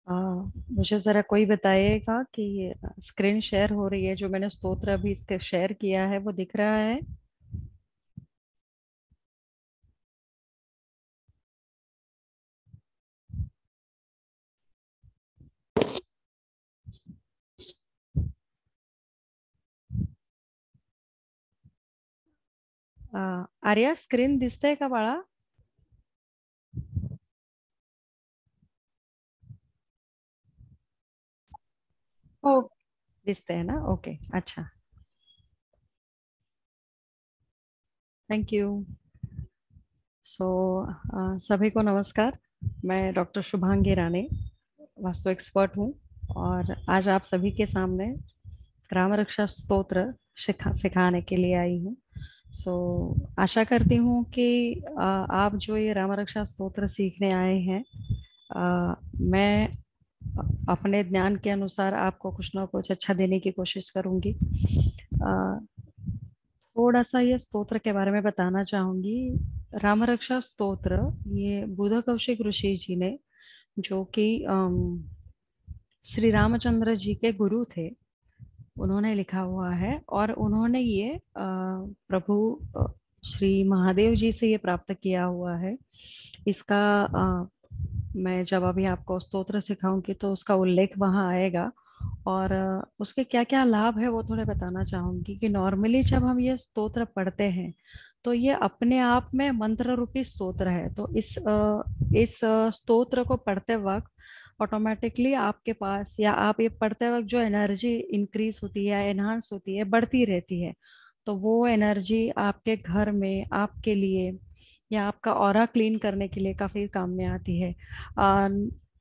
आ, मुझे जरा कोई बताइएगा कि स्क्रीन शेयर हो रही है, जो मैंने स्तोत्र अभी इसके शेयर किया है वो दिख रहा है। आर्या, स्क्रीन दिसतंय का बाळा? हो. दिसतंय ना? ओके, अच्छा। Thank you. सो सभी को नमस्कार। मैं डॉक्टर शुभांगी राणे, वास्तु एक्सपर्ट हूँ। और आज आप सभी के सामने राम रक्षा स्तोत्र सिखाने के लिए आई हूँ। सो आशा करती हूँ कि आप जो ये राम रक्षा स्तोत्र सीखने आए हैं, मैं अपने ज्ञान के अनुसार आपको कुछ ना कुछ अच्छा देने की कोशिश करूंगी। अ, थोड़ा सा ये स्तोत्र के बारे में बताना चाहूंगी। राम रक्षा स्तोत्र ये बुध कौशिक ऋषि जी ने, जो कि श्री रामचंद्र जी के गुरु थे, उन्होंने लिखा हुआ है। और उन्होंने ये प्रभु श्री महादेव जी से ये प्राप्त किया हुआ है। इसका मैं जब अभी आपको स्तोत्र सिखाऊंगी तो उसका उल्लेख वहाँ आएगा। और उसके क्या क्या लाभ है वो थोड़े बताना चाहूंगी। कि नॉर्मली जब हम ये स्तोत्र पढ़ते हैं तो ये अपने आप में मंत्र रूपी स्तोत्र है। तो इस स्तोत्र को पढ़ते वक्त ऑटोमेटिकली आपके पास, या आप ये पढ़ते वक्त जो एनर्जी इंक्रीज होती है, एनहांस होती है, बढ़ती रहती है। तो वो एनर्जी आपके घर में आपके लिए, या आपका ऑरा क्लीन करने के लिए काफी काम में आती है। आ,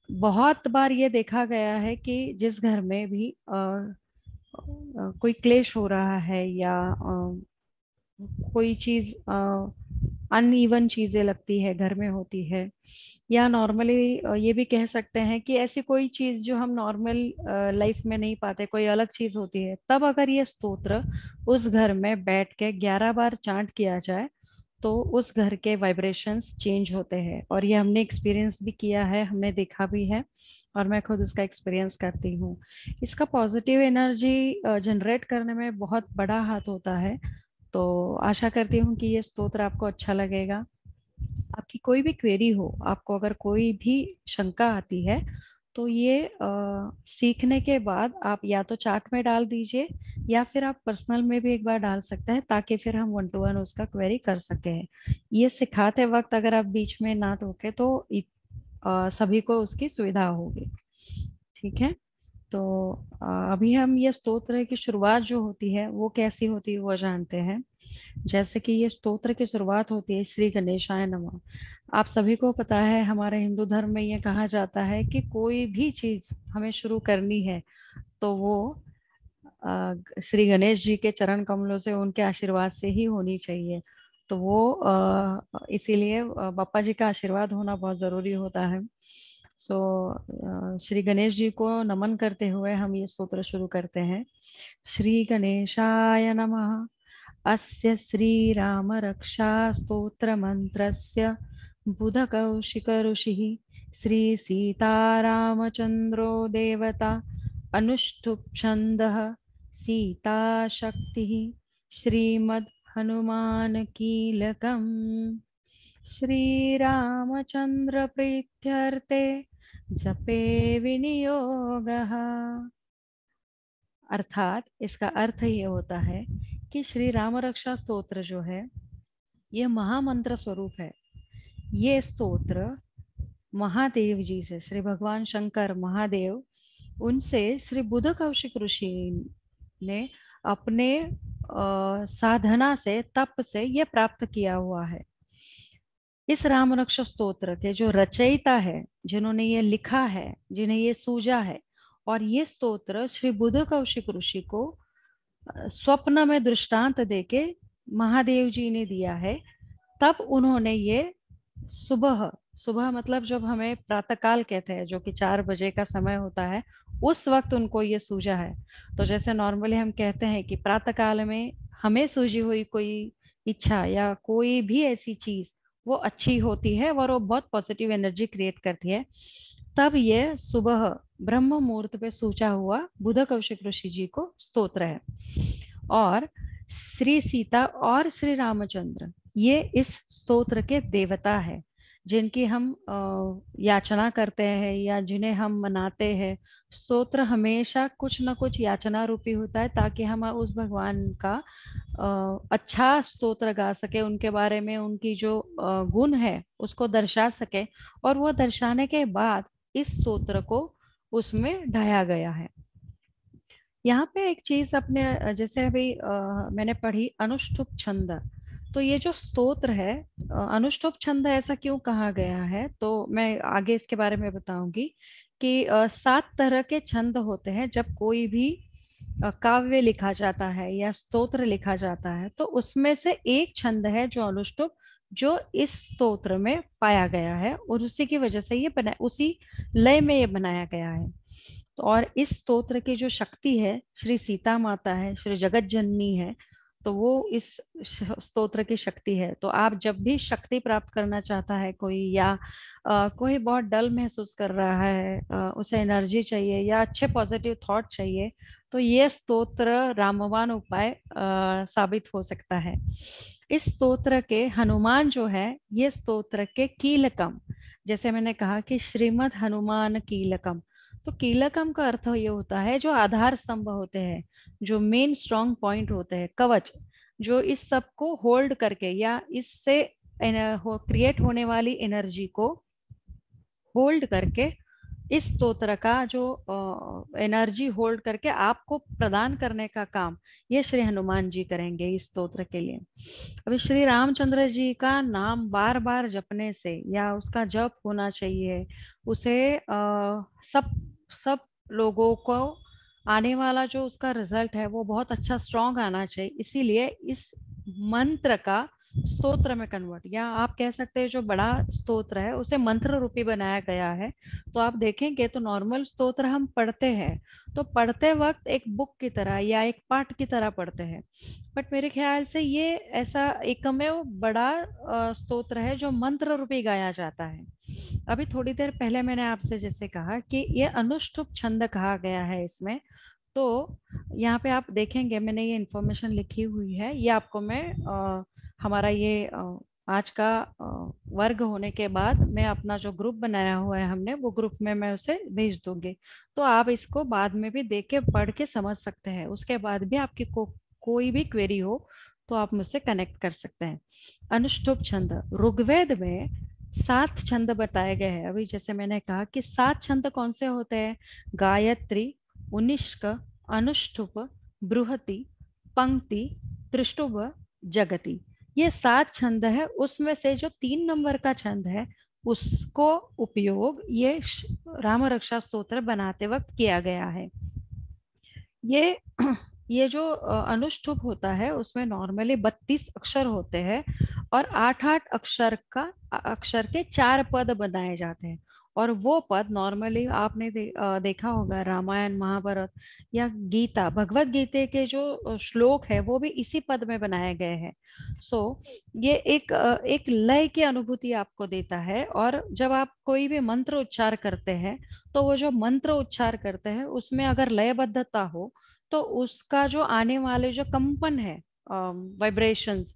बहुत बार ये देखा गया है कि जिस घर में भी कोई क्लेश हो रहा है, या कोई चीज अनइवन चीजें लगती है घर में होती है, या नॉर्मली ये भी कह सकते हैं कि ऐसी कोई चीज जो हम नॉर्मल लाइफ में नहीं पाते, कोई अलग चीज होती है, तब अगर ये स्तोत्र उस घर में बैठ के 11 बार चांट किया जाए तो उस घर के वाइब्रेशंस चेंज होते हैं। और ये हमने एक्सपीरियंस भी किया है, हमने देखा भी है, और मैं खुद उसका एक्सपीरियंस करती हूँ। इसका पॉजिटिव एनर्जी जनरेट करने में बहुत बड़ा हाथ होता है। तो आशा करती हूँ कि ये स्तोत्र आपको अच्छा लगेगा। आपकी कोई भी क्वेरी हो, आपको अगर कोई भी शंका आती है, तो ये सीखने के बाद आप या तो चार्ट में डाल दीजिए, या फिर आप पर्सनल में भी एक बार डाल सकते हैं, ताकि फिर हम वन टू वन उसका क्वेरी कर सके। ये सिखाते वक्त अगर आप बीच में ना टोके तो सभी को उसकी सुविधा होगी। ठीक है। तो अभी हम ये स्तोत्र की शुरुआत जो होती है वो कैसी होती है वो जानते हैं। जैसे कि ये स्तोत्र की शुरुआत होती है श्री गणेशाय नमः। आप सभी को पता है, हमारे हिंदू धर्म में ये कहा जाता है कि कोई भी चीज हमें शुरू करनी है तो वो श्री गणेश जी के चरण कमलों से, उनके आशीर्वाद से ही होनी चाहिए। तो वो इसीलिए बापा जी का आशीर्वाद होना बहुत जरूरी होता है। सो श्री गणेश जी को नमन करते हुए हम ये स्तोत्र शुरू करते हैं। श्री गणेशाय नमः। अस्य श्रीराम रक्षा स्तोत्र मंत्रस्य बुधकौशिक ऋषिः श्री सीतारामचंद्रो देवता अनुष्ठुप् छन्दः सीता शक्तिः श्रीमद् हनुमान कीलकम्। श्रीरामचंद्र प्रीत्यर्थे जपे विनियोगः। अर्थात इसका अर्थ ये होता है कि श्री राम रक्षा स्तोत्र जो है ये महामंत्र स्वरूप है। ये स्तोत्र महादेव जी से, श्री भगवान शंकर महादेव, उनसे श्री बुध कौशिक ऋषि ने अपने साधना से, तप से ये प्राप्त किया हुआ है। इस राम रक्षा स्तोत्र के जो रचयिता है, जिन्होंने ये लिखा है, जिन्हें ये सूझा है, और ये स्तोत्र श्री बुध कौशिक ऋषि को स्वप्न में दृष्टांत देके महादेव जी ने दिया है। तब उन्होंने ये सुबह, सुबह मतलब जब हमें प्रातःकाल कहते हैं, जो कि 4 बजे का समय होता है, उस वक्त उनको ये सूझा है। तो जैसे नॉर्मली हम कहते हैं कि प्रातःकाल में हमें सूझी हुई कोई इच्छा या कोई भी ऐसी चीज वो अच्छी होती है और वो बहुत पॉजिटिव एनर्जी क्रिएट करती है। तब ये सुबह ब्रह्म मुहूर्त पे सूचा हुआ बुध कौशिक ऋषि जी को स्तोत्र है। और श्री सीता और श्री रामचंद्र ये इस स्तोत्र के देवता है, जिनकी हम याचना करते हैं या जिन्हें हम मनाते हैं। स्तोत्र हमेशा कुछ न कुछ याचना रूपी होता है, ताकि हम उस भगवान का अच्छा स्तोत्र गा सके, उनके बारे में उनकी जो गुण है उसको दर्शा सके। और वो दर्शाने के बाद इस स्तोत्र को उसमें ढाया गया है। यहाँ पे एक चीज अपने जैसे अभी मैंने पढ़ी अनुष्टुप छंद। तो ये जो स्तोत्र है, अनुष्टुप छंद ऐसा क्यों कहा गया है, तो मैं आगे इसके बारे में बताऊंगी कि 7 तरह के छंद होते हैं जब कोई भी काव्य लिखा जाता है या स्तोत्र लिखा जाता है। तो उसमें से एक छंद है जो अनुष्टुप, जो इस स्तोत्र में पाया गया है, और उसी की वजह से ये बना, उसी लय में ये बनाया गया है। तो और इस स्तोत्र की जो शक्ति है, श्री सीता माता है, श्री जगत जननी है, तो वो इस स्तोत्र की शक्ति है। तो आप जब भी शक्ति प्राप्त करना चाहता है कोई, या कोई बहुत डल महसूस कर रहा है, उसे एनर्जी चाहिए या अच्छे पॉजिटिव थॉट चाहिए, तो ये स्तोत्र रामवान उपाय साबित हो सकता है। इस स्तोत्र के हनुमान जो है, ये स्तोत्र के कीलकम, जैसे मैंने कहा कि श्रीमद् हनुमान कीलकम, तो कीलकम का अर्थ ये होता है जो आधार स्तंभ होते हैं, जो मेन स्ट्रॉन्ग पॉइंट होते हैं, कवच, जो इस सब को होल्ड करके या इससे क्रिएट होने वाली एनर्जी को होल्ड करके, इस स्तोत्र का जो एनर्जी होल्ड करके आपको प्रदान करने का काम ये श्री हनुमान जी करेंगे इस स्तोत्र के लिए। अभी श्री रामचंद्र जी का नाम बार बार जपने से या उसका जप होना चाहिए, उसे सब सब लोगों को आने वाला जो उसका रिजल्ट है वो बहुत अच्छा स्ट्रॉन्ग आना चाहिए। इसीलिए इस मंत्र का स्तोत्र में कन्वर्ट, या आप कह सकते हैं जो बड़ा स्तोत्र है उसे मंत्र रूपी बनाया गया है। तो आप देखेंगे तो नॉर्मल स्तोत्र हम पढ़ते हैं तो पढ़ते वक्त एक बुक की तरह या एक पाठ की तरह पढ़ते हैं, बट मेरे ख्याल से ये ऐसा एकमेव बड़ा स्तोत्र है जो मंत्र रूपी गाया जाता है। अभी थोड़ी देर पहले मैंने आपसे जैसे कहा कि ये अनुष्टुप छंद कहा गया है इसमें। तो यहाँ पे आप देखेंगे मैंने ये इंफॉर्मेशन लिखी हुई है, ये आपको मैं हमारा ये आज का वर्ग होने के बाद मैं अपना जो ग्रुप बनाया हुआ है हमने, वो ग्रुप में मैं उसे भेज दूंगी। तो आप इसको बाद में भी देख के पढ़ के समझ सकते हैं। उसके बाद भी आपकी कोई भी क्वेरी हो तो आप मुझसे कनेक्ट कर सकते हैं। अनुष्टुप छंद ऋग्वेद में 7 छंद बताए गए हैं। अभी जैसे मैंने कहा कि 7 छंद कौन से होते हैं, गायत्री, उनिष्क, अनुष्टुप, बृहति, पंक्ति, त्रिष्टुभ, जगति, ये 7 छंद है। उसमें से जो 3 नंबर का छंद है उसको उपयोग ये राम रक्षा स्तोत्र बनाते वक्त किया गया है। ये ये जो अनुष्टुप होता है उसमें नॉर्मली 32 अक्षर होते हैं, और 8-8 अक्षर के 4 पद बनाए जाते हैं। और वो पद नॉर्मली आपने देखा होगा रामायण महाभारत या गीता, भगवत गीता के जो श्लोक है वो भी इसी पद में बनाए गए हैं। ये एक लय की अनुभूति आपको देता है। और जब आप कोई भी मंत्र उच्चार करते हैं तो वो जो मंत्र उच्चार करते हैं उसमें अगर लयबद्धता हो तो उसका जो आने वाले जो कंपन है, वाइब्रेशंस,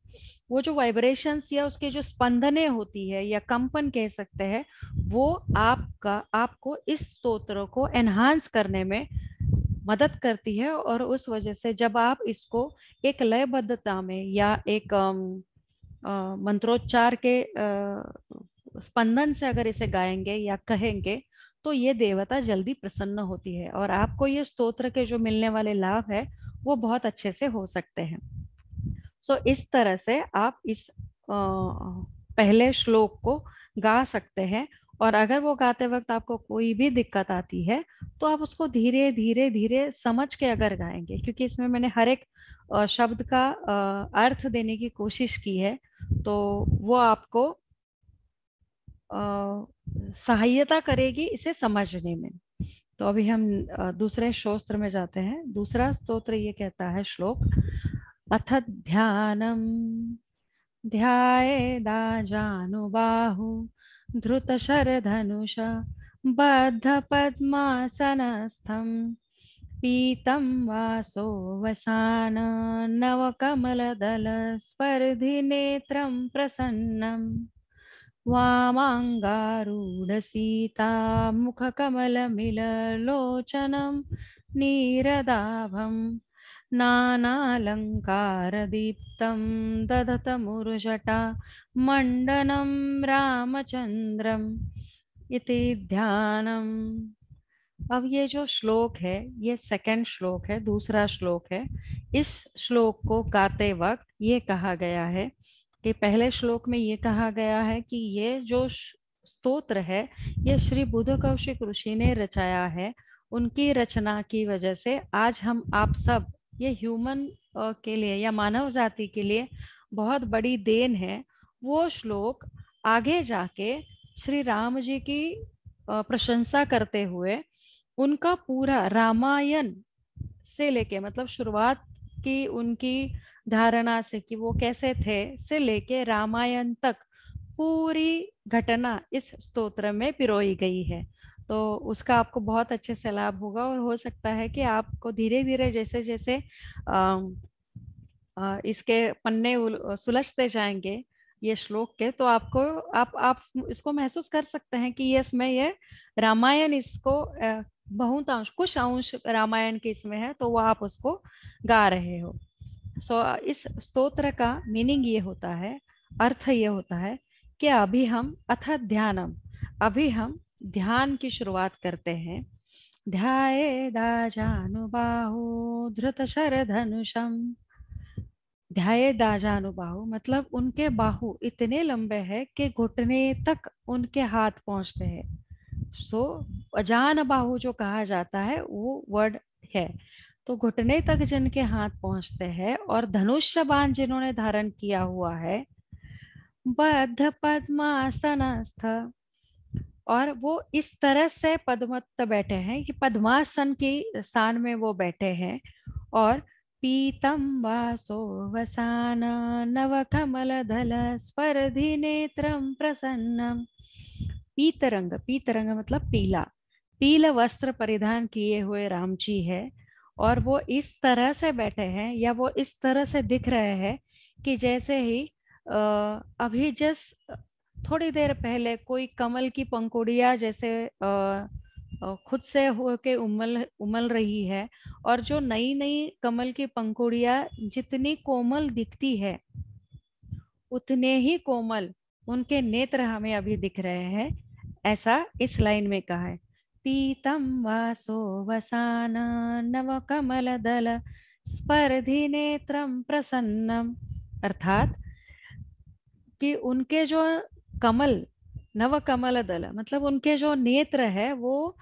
वो जो वाइब्रेशंस या उसके जो स्पंदने होती है या कंपन कह सकते हैं, वो आपको इस स्तोत्र को एनहांस करने में मदद करती है। और उस वजह से जब आप इसको एक लयबद्धता में या एक मंत्रोच्चार के स्पंदन से अगर इसे गाएंगे या कहेंगे तो ये देवता जल्दी प्रसन्न होती है, और आपको ये स्तोत्र के जो मिलने वाले लाभ है वो बहुत अच्छे से हो सकते हैं। इस तरह से आप इस पहले श्लोक को गा सकते हैं। और अगर वो गाते वक्त आपको कोई भी दिक्कत आती है तो आप उसको धीरे धीरे धीरे समझ के अगर गाएंगे, क्योंकि इसमें मैंने हर एक शब्द का अर्थ देने की कोशिश की है, तो वो आपको सहायता करेगी इसे समझने में। तो अभी हम दूसरे स्तोत्र में जाते हैं। दूसरा स्तोत्र ये कहता है श्लोक, अथ ध्यानम ध्यायेदाजानुबाहु धृतशरधनुषा बद्ध पद्मासनस्थं पीतं वासो वसान नवकमलदल स्पर्धिनेत्रं प्रसन्नम् वामाङ्गारूढसीता मुखकमलमिललोचनं नीरदाभं नानालङ्कारदीप्तं दधतमुरुजटा मण्डनं रामचन्द्रम् इति ध्यानम्। अब ये जो श्लोक है, ये सेकंड श्लोक है, दूसरा श्लोक है। इस श्लोक को गाते वक्त ये कहा गया है कि पहले श्लोक में ये कहा गया है कि ये जो स्तोत्र है ये श्री बुद्ध कौशिक ऋषि ने रचाया है। उनकी रचना की वजह से आज हम आप सब ये ह्यूमन के लिए या मानव जाति के लिए बहुत बड़ी देन है। वो श्लोक आगे जाके श्री राम जी की प्रशंसा करते हुए उनका पूरा रामायण से लेके मतलब शुरुआत की उनकी धारणा से कि वो कैसे थे से लेके रामायण तक पूरी घटना इस स्तोत्र में पिरोई गई है। तो उसका आपको बहुत अच्छे से लाभ होगा और हो सकता है कि आपको धीरे धीरे जैसे जैसे इसके पन्ने सुलझते जाएंगे ये श्लोक के, तो आपको आप इसको महसूस कर सकते हैं कि इसमें ये रामायण इसको बहुत अंश कुछ अंश रामायण के इसमें है, तो वो आप उसको गा रहे हो। इस स्तोत्र का मीनिंग ये होता है, अर्थ ये होता है कि अभी हम अथ ध्यानम, अभी हम ध्यान की शुरुआत करते हैं। ध्यायेदाजानुबाहु धृतशरधनुषम्, ध्याये दाजानुबाहु मतलब उनके बाहु इतने लंबे हैं कि घुटने तक उनके हाथ पहुंचते हैं। अजान बाहु जो कहा जाता है वो वर्ड है, तो घुटने तक जिनके हाथ पहुंचते हैं और धनुष्य बाण जिन्होंने धारण किया हुआ है। बद्ध पद्मासनस्थ, और वो इस तरह से पद्मत्त बैठे हैं कि पद्मासन के स्थान में वो बैठे हैं। और पीतम वासो वसान नव कमल धल स्पर्धि नेत्रम प्रसन्नम। पीतरंग, पीतरंग मतलब पीला, पीला वस्त्र परिधान किए हुए राम जी है। और वो इस तरह से बैठे हैं या वो इस तरह से दिख रहे हैं कि जैसे ही अभी जस्ट थोड़ी देर पहले कोई कमल की पंखुड़ियां जैसे खुद से होके उमल उमल रही है, और जो नई नई कमल की पंखुड़ियां जितनी कोमल दिखती है उतने ही कोमल उनके नेत्र हमें अभी दिख रहे हैं, ऐसा इस लाइन में कहा है। पीतम वासो वसान नव कमल दल स्पर्धि नेत्रम प्रसन्नम, अर्थात कि उनके जो कमल, नव कमल दल मतलब उनके जो नेत्र है वो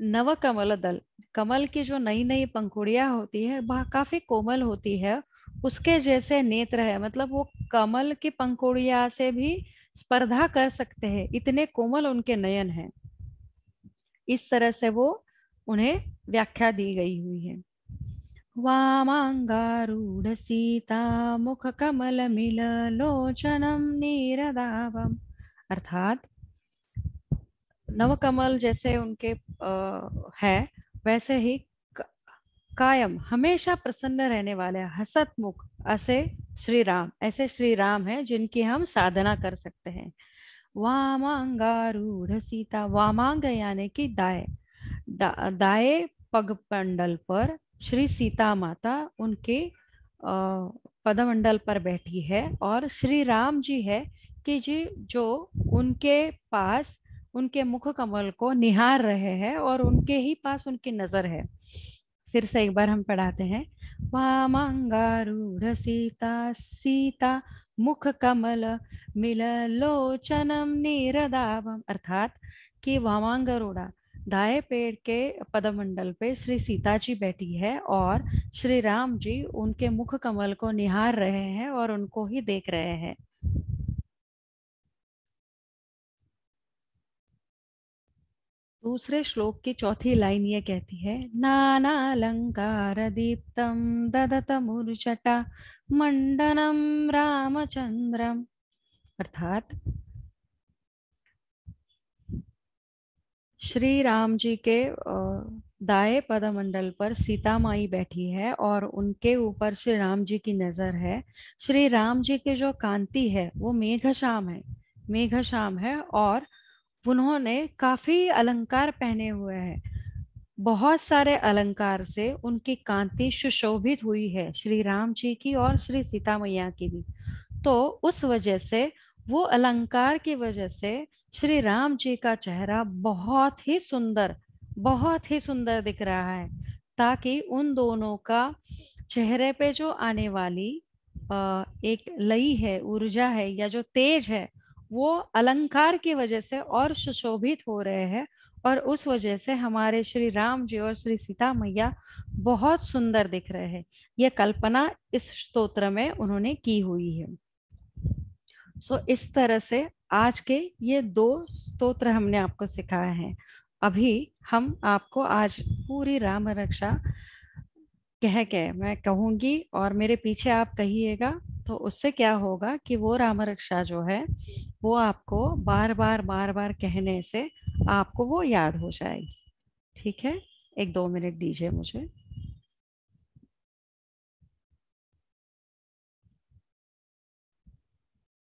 नव कमल दल, कमल की जो नई नई पंखुड़ियां होती है वह काफी कोमल होती है, उसके जैसे नेत्र है। मतलब वो कमल की पंखुड़ियां से भी स्पर्धा कर सकते हैं, इतने कोमल उनके नयन हैं। इस तरह से वो उन्हें व्याख्या दी गई हुई है। वामांगारूढ़ सीता मुख कमल मिल लोचनम नीरदाभम, अर्थात नवकमल जैसे उनके है वैसे ही कायम हमेशा प्रसन्न रहने वाले हसत मुख ऐसे श्री राम, ऐसे श्री राम है जिनकी हम साधना कर सकते हैं। वामांगारूढ़ सीता, वामांग यानी कि दाएं, दाएं पग मंडल पर श्री सीता माता उनके पदमंडल पर बैठी है, और श्री राम जी है कि जी जो उनके पास उनके मुख कमल को निहार रहे हैं और उनके ही पास उनकी नजर है। फिर से एक बार हम पढ़ाते हैं। वामांगारूढ़ सीता सीता मुख कमल मिललोचनम नीरदाभम, अर्थात कि वामांगरूढ़ा दाएं पेड़ के पदमंडल पे श्री सीता जी बैठी है और श्री राम जी उनके मुख कमल को निहार रहे हैं और उनको ही देख रहे हैं। दूसरे श्लोक की चौथी लाइन ये कहती है, नानालंकार दीप्तम ददत मूर्छटा मंडनम रामचंद्रम, अर्थात श्री राम जी के दाएं पदमंडल पर सीता माई बैठी है और उनके ऊपर श्री राम जी की नजर है। श्री राम जी की जो कांति है वो मेघश्याम है, मेघश्याम है। और उन्होंने काफी अलंकार पहने हुए हैं, बहुत सारे अलंकार से उनकी कांति सुशोभित हुई है, श्री राम जी की और श्री सीता मैया की भी। तो उस वजह से, वो अलंकार की वजह से श्री राम जी का चेहरा बहुत ही सुंदर, बहुत ही सुंदर दिख रहा है। ताकि उन दोनों का चेहरे पे जो आने वाली एक लई है, ऊर्जा है, या जो तेज है, वो अलंकार की वजह से और सुशोभित हो रहे हैं। और उस वजह से हमारे श्री राम जी और श्री सीता मैया बहुत सुंदर दिख रहे हैं। यह कल्पना इस स्तोत्र में उन्होंने की हुई है। इस तरह से आज के ये दो स्तोत्र हमने आपको सिखाए हैं। अभी हम आपको आज पूरी राम रक्षा कह के मैं कहूंगी और मेरे पीछे आप कहिएगा। तो उससे क्या होगा कि वो राम रक्षा जो है वो आपको बार बार बार बार कहने से आपको वो याद हो जाएगी। ठीक है, 1-2 मिनट दीजिए मुझे।